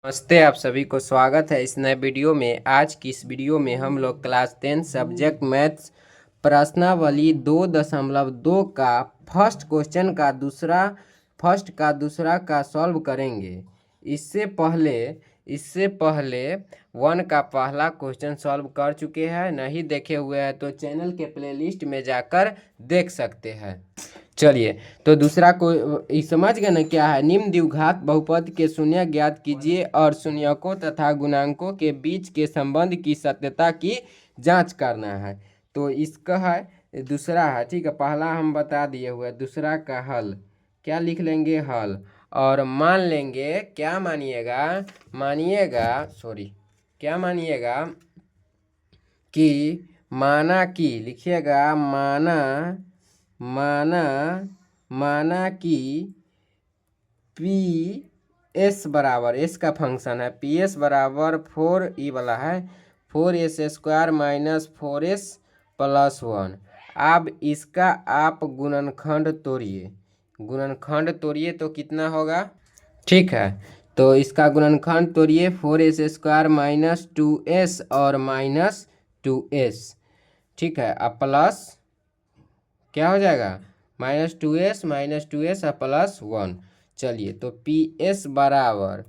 नमस्ते, आप सभी को स्वागत है इस नए वीडियो में। आज की इस वीडियो में हम लोग क्लास 10 सब्जेक्ट मैथ्स प्रश्नावली 2.2 का फर्स्ट क्वेश्चन का दूसरा का सॉल्व करेंगे। इससे पहले 1 का पहला क्वेश्चन सॉल्व कर चुके हैं। नहीं देखे हुए हैं तो चैनल के प्लेलिस्ट में जाकर देख सकते हैं। चलिए, तो दूसरा को समझ गए ना क्या है। निम्न द्विघात बहुपद के शून्य ज्ञात कीजिए और शून्यकों तथा गुणांकों के बीच के संबंध की सत्यता की जांच करना है। तो इसका है दूसरा है, ठीक है। पहला हम बता दिए हुए, दूसरा का हल क्या लिख लेंगे, हल। और मान लेंगे, क्या मानिएगा कि माना कि लिखिएगा, माना कि पी एस बराबर, एस का फंक्शन है, पी एस बराबर 4 ई वाला है 4s² माइनस 4s प्लस 1। अब इसका आप गुणनखंड तोड़िए तो कितना होगा, ठीक है। तो इसका गुणनखंड तोड़िए, 4s² माइनस 2s और माइनस 2s, ठीक है। अब प्लस क्या हो जाएगा, -2s और प्लस 1। चलिए, तो पी एस बराबर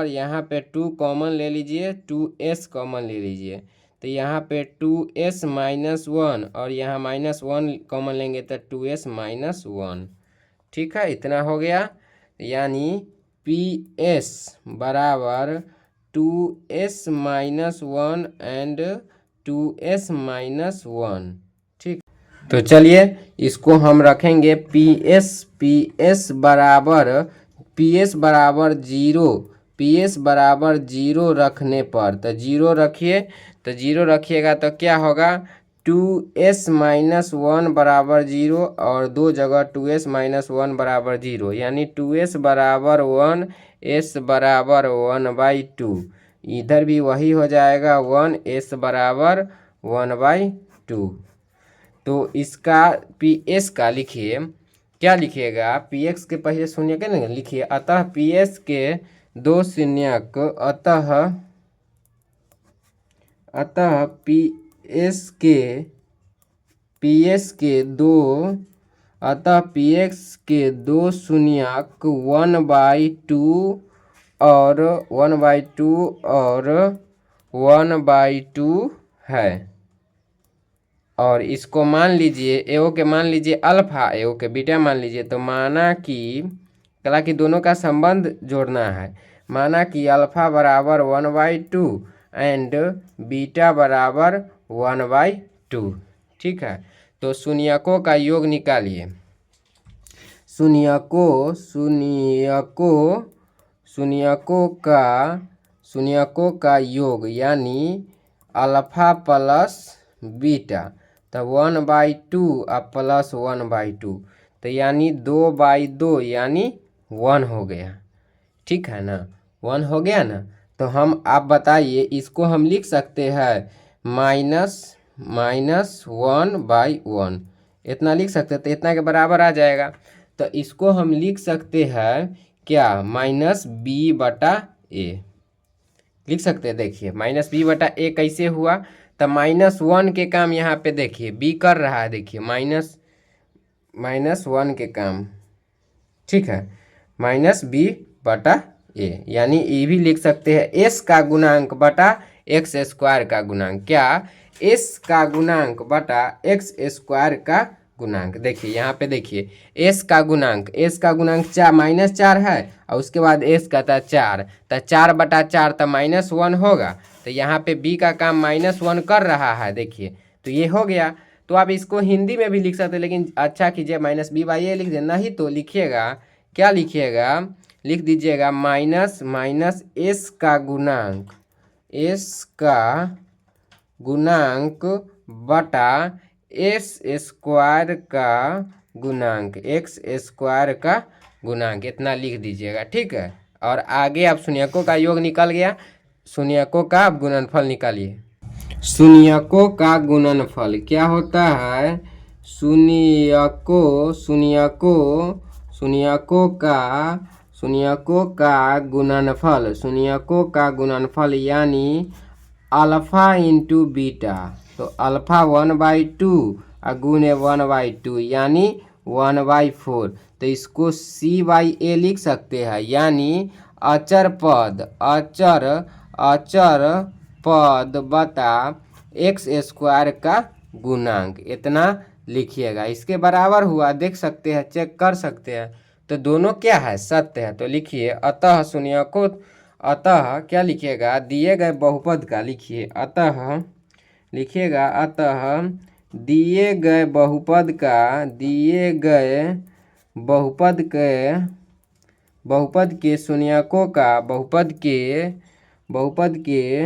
यहाँ पे 2 कॉमन ले लीजिए, 2s कॉमन ले लीजिए। तो यहाँ पे 2s माइनस 1 और यहाँ -1 कॉमन लेंगे तो 2s माइनस 1, ठीक है। इतना हो गया, यानी पी एस बराबर 2s minus 1 and 2s minus 1, ठीक। तो चलिए, इसको हम रखेंगे पी एस बराबर 0 रखने पर। तो 0 रखिए, तो 0 रखिएगा तो क्या होगा, 2s माइनस 1 बराबर 0 और 2 जगह 2s माइनस 1 बराबर 0, यानी 2s बराबर 1, s बराबर 1/2। इधर भी वही हो जाएगा 1, s बराबर 1/2। तो इसका पी एस का लिखिए, क्या लिखिएगा, पी एक्स के पहले शून्य के ना लिखिए। अतः पी एस के दो शून्यक, अतः पी एक्स के दो शून्यक 1/2 और 1/2 है। और इसको मान लीजिए, एओ के मान लीजिए अल्फा, एओ के बीटा मान लीजिए। तो माना कि दोनों का संबंध जोड़ना है। माना कि अल्फा बराबर 1/2 एंड बीटा बराबर 1/2, ठीक है। तो शून्यकों का योग निकालिए। शून्यकों का योग यानी अल्फा प्लस बीटा, तो 1/2 और प्लस 1/2, तो यानी 2/2 यानी 1 हो गया, ठीक है ना। 1 हो गया ना। तो हम आप बताइए, इसको हम लिख सकते हैं -1/1, इतना लिख सकते हैं। तो इतना के बराबर आ जाएगा। तो इसको हम लिख सकते हैं क्या, -b/a लिख सकते हैं। देखिए, -b/a कैसे हुआ, तो -1 के काम यहाँ पे देखिए b कर रहा है, देखिए -1 के काम, ठीक है। -b/a यानी ये भी लिख सकते हैं s का गुणांक बटा x² का गुणांक। क्या, s का गुणांक बटा x² का गुणांक। देखिए यहाँ पे देखिए, s का गुणांक -4 है और उसके बाद s का था 4, तो 4/4 तो -1 होगा। तो यहाँ पे b का काम -1 कर रहा है, देखिए। तो ये हो गया। तो आप इसको हिंदी में भी लिख सकते हैं, लेकिन अच्छा कीजिए -b/a लिख देना। नहीं तो लिखिएगा, क्या लिखिएगा, लिख दीजिएगा माइनस s का गुणांक बटा x² का गुणांक, इतना लिख दीजिएगा, ठीक है। और आगे आप शून्यकों का योग निकल गया, शून्यकों का आप गुणनफल निकालिए। शून्यकों का गुणनफल क्या होता है, शून्यकों शून्यकों का गुणनफल यानी अल्फा इंटू बीटा। तो अल्फा 1/2 और गुणे 1/2 यानी 1/4। तो इसको C/A लिख सकते हैं, यानी अचर पद बता x² का गुणांक, इतना लिखिएगा। इसके बराबर हुआ, देख सकते हैं, चेक कर सकते हैं। तो दोनों क्या है, सत्य है। तो लिखिए अतः क्या लिखिएगा, दिए गए बहुपद का लिखिए। अतः लिखिएगा, अतः दिए गए बहुपद के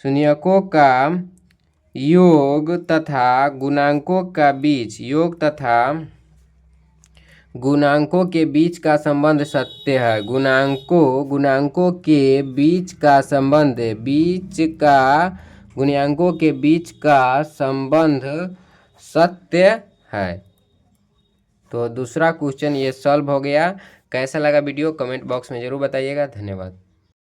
शून्यकों का योग तथा गुणांकों के बीच का संबंध सत्य है। गुणांकों के बीच का संबंध सत्य है। तो दूसरा क्वेश्चन ये सॉल्व हो गया। कैसा लगा वीडियो कमेंट बॉक्स में ज़रूर बताइएगा। धन्यवाद।